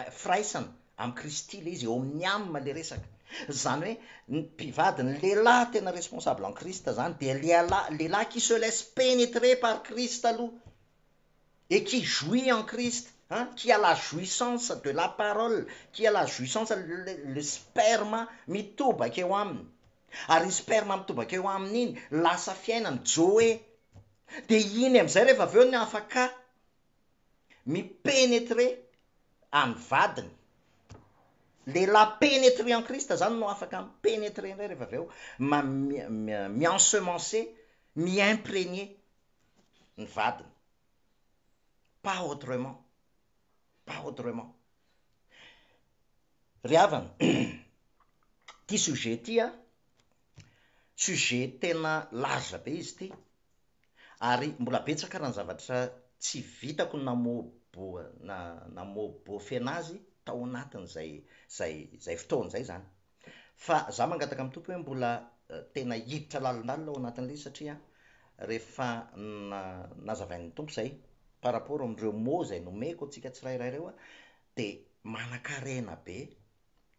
firaisana amin'ny Kristy le izy, eo amin'ny âme le resaka. Zany hoe ny mpivady, ny lehilahy tena responsable en Christ zany, de lehilahy qui se laisse pénétrer par Christ aloha et qui jouit en Christ, qui a la jouissance de la parole, qui a la jouissance, le sperme mitobaka eo aminy, ary sperme mitobaka eo aminy iny lasa fiainany Joe, de iny am'izay rehefa avy eo ny afaka mipénétrer amin'ny vadiny. Lehilahy pénétrer en Christ zany no afaka mipénétrer indray rehefa avy eo mi-ensemencer, mi-imprégner ny vadiny, pas autrement, pas autrement. Ry havana, ty sujet ty sujet tena large be izy ty, ary mbola betsaka raha ny zavatra tsy vitako namoabofy anazy tao anatin' zay fotoana zay zany, fa za mangataka amin'ny tompo hoe mbola tena hiditra lalindalina ao anatin'le satria rehefa nazavain'ny tompo zay par rapport amin'ireo mots zay nomeko antsika tsirairay reo de manan-karena be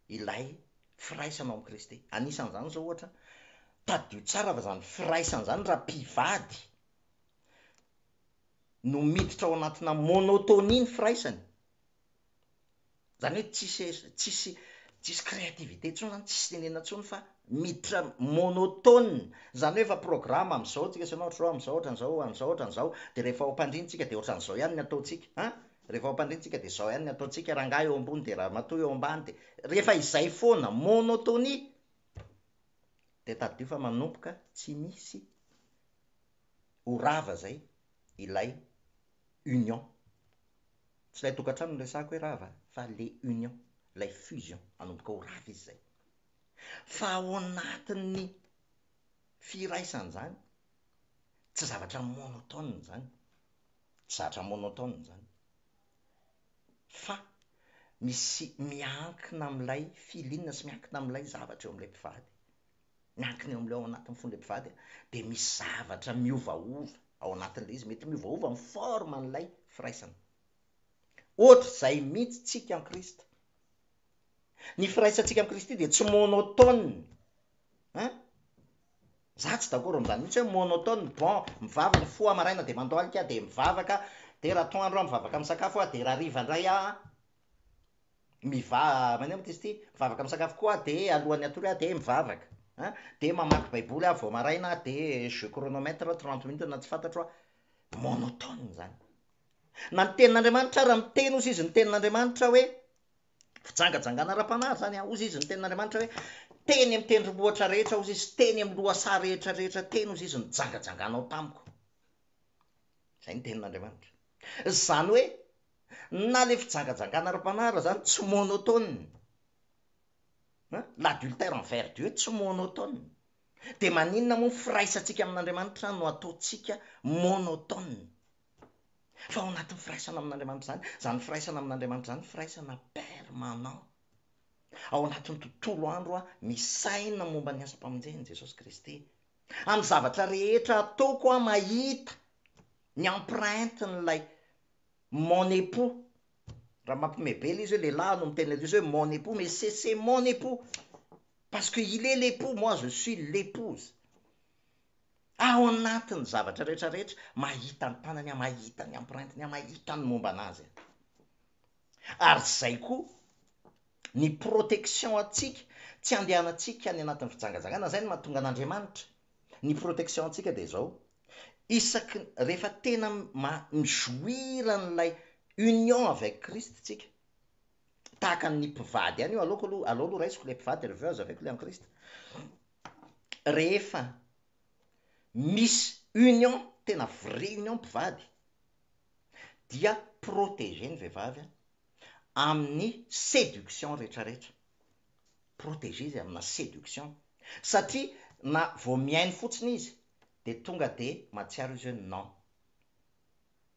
ilay firaisana ao amin'ny Kristy. Anisan'izany zao ohatra, tadio tsara fa zany firaisana zany raha mpivady no miditra ao anatina monotonie ny firaisany, zany hoe tsisy créativité tsony zany tsisy tenena tsony fa miditra monotone zany hoe efa programa am'izao tsika sy anao ohatry zao am'izao ohatran'izao am'izao ohatran'izao de rehefa ao am-pandrinitsika de ohatran'izao ihany ny ataotsika a rehefa ao am-pandrinitsika de zao ihany ny ataotsika raha ngahy eo ambony de raha matoa eo ambany de rehefa izay foana monotonie de tadio fa manomboka tsy misy orava zay ilay union tsy lay tokantrano no resahako hoe rava fa le union lay fusion anomboka orava izy zay fa ao anatin'ny firaisan' zany tsy zavatra monotone zany tsy zavatra monotone zany fa misy miankina am'ilay filinana sy miankina am'ilay zavatra eo am'ilay mpivady miankina eo am'ilay ao anatin'ny fon'ilay mpivady de misy zavatra miovaova ao anatin'ilay izy mety miovaova amin'ny forme an'ilay firaisana ohatra zay mihitsy tsika am Krista ny firaisantsika am Kristy de tsy monotone hein za tsy d'accord am'zany mihitsy hoe monotone bon mivavaka foa maraina de mandoalika de mivavaka de raha atoandro aho mivavaka misakafo a de raha hariva indray a manao moa izy ty mivavaka misakafo koa de alohan'ny atory a de mivavaka a de mamaky baiboly a vao maraina de jeu chronomètre 30 minutes na tsy fantatro a monotone zany na ny tenin'Andriamanitra raha miteny ozy izy ny tenin'Andriamanitra hoe fijangajangana ara-panahy zany a ozy izy ny tenin'Andriamanitra hoe teny amy tendrombohitra rehetra ozy izy teny amy lohasaha rehetrarehetra teny ozy izy nijangajangana ao tamiko zay ny tenin'Andriamanitra zany hoe na le fijangajangana ara-panahira zany tsy monotone l'adultère envers Dieu tsy monotone de maninona moa firaisantsika amin'Andriamanitra no ataotsika monotone fa ao anatin'ny firaisana amin'Andriamanitra zany firaisana amin'Andriamanitra zany firaisana permanent ao anatin'ny tontolo andro a misaina momba ny asa-pamonjeny Jesosy Kristy amin'ny zavatra rehetra ataoko a mahita ny empreinte n'ilay mon époux raha mampimebela izy hoe lehilahy no miteny izy hoe mon époux mais c'est mon époux parce que il est l'époux moi je suis l'épouse ao anatin'ny zavatra rehetrarehetra mahita ny tanany a mahita ny empreinte ny a mahita ny momba anazy ary zay koa ny protection atsika tsy andehanantsika any anatin'ny fijangajangana zay no mahatonga an'Andriamanitra ny protection atsika de zao isaky rehefa tena mijoira n'ilay union avec Christ tsika tahaka ny mpivady any io alao aloha raisiko le mpivady reveuve avec le en Christ rehefa misy union tena vraie union mpivady dia protéger ny vehivavy amin'ny séduction rehetrarehetra protéger izy amina séduction satria na vao miainy fotsiny izy de tonga de mahatsiaro izy hoe non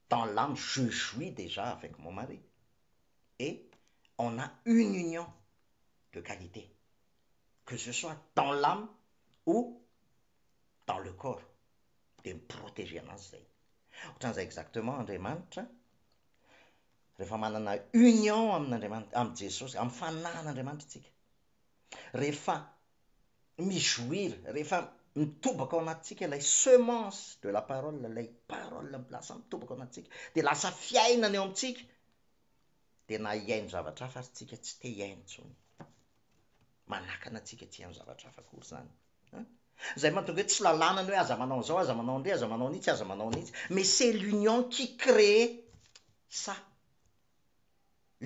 dans l'âme je jouis déjà avec mon mari et on a une union de qualité que ce soit dans l'âme ou dans le corps de miprotéger anazy zay ohatran'izay exactement Andriamanitra rehefa manana union amin'Andriamanitra amy Jesosy amy fanan'Andriamanitra tsika rehefa mijoir rehefa mitobaka ao anatintsika ilay semence de la parole lay parole lasa mitobaka ao anatintsika de lasa fiainana eo amintsika de na hiaino zavatra hafa ary tsika tsy te hiaino tsony manakana atsika tsy haino zavatra hafa akory zany zay mahatonga hoe tsy lalànany hoe aza manao an'izao aza manao an'ire aza manao an'itsy aza manao an'itsy mais c'est l'union qui crée ça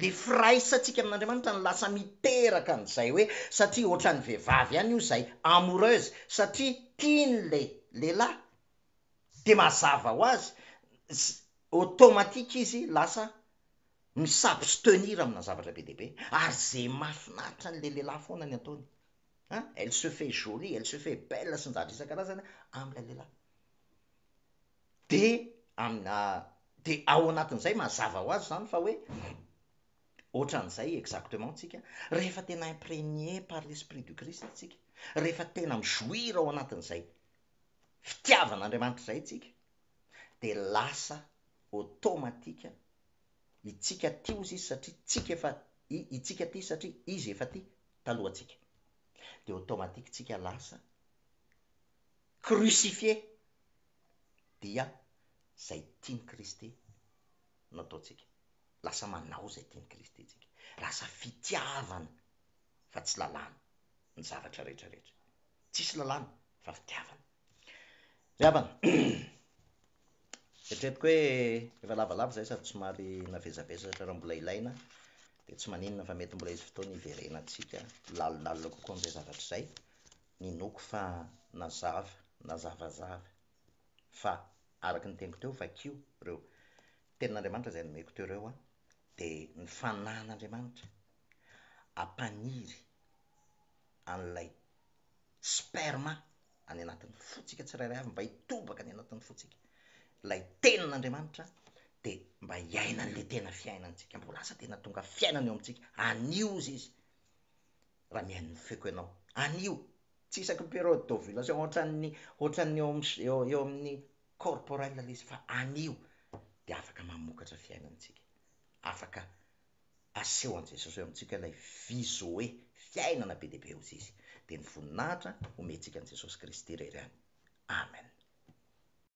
le firaisantsika amin'Andriamanitra ny lasa miteraka an'izay hoe satria ohatran'ny vehivavy ihany io zay amoureuse satria tiany le lehilahy de mazava ho azy automatique izy lasa misabstenir amina zavatra be dehibe ary zay mahafinaritra n'le lehilahy foana ny ataony elle se fait jolie elle se fait belle sy ny zavatra isan-karazany am'ilay lehilahy de amina de ao anatin'izay mazava ho azy zany fa hoe ohatran'izay exactement tsika rehefa tena imprégné par l'esprit du Christ tsika rehefa tena mijoir ao anatin'izay fitiavan'Andriamanitra zay tsika de lasa automatika itsika ty ozy izy satria tsika efa itsika ty satria izy efa ty talohantsika de automatique tsika lasa crucifié dia zay tiany Kristy nataotsika lasa manao zay tiany Kristy tsika lasa fitiavana fa tsy lalàna ny zavatra rehetrarehetra, tsisy lalàna fa fitiavana. Ry havana, eritreretiko hoe efa lavalava zay sady somary navezavezatra raha mbola ilaina dia tsy maninona fa mety mbola izy fotoana iverenantsika lalolalola kokoa amin'izay zavatra izay. Ninoako fa nazavazava fa araka ny teniko teo vakio ireo tenin'Andriamanitra izay nomeko teo ireo dia ny fanahin'Andriamanitra hampaniry an'ilay sperma any anatin'ny fotsika tsirairay avy mba hitobaka any anatin'ny fotsika ilay tenin'Andriamanitra dia mba hiaina an'ilay tena fiainantsika, mbola lasa tena tonga fiainana eo amintsika. Anio izy raha mihaino ny feko ianao, anio tsy isaky ny période d'ovulation ohatran'ny eo amin'ny corporel ilay izy, fa anio dia afaka mamokatra fiainantsika, afaka aseho an'i Jesosy eo amintsika ilay vizy hoe fiainana be dia be hozy izy, dia ny voninahitra homentsika an'i Jesosy Kristy irery ihany.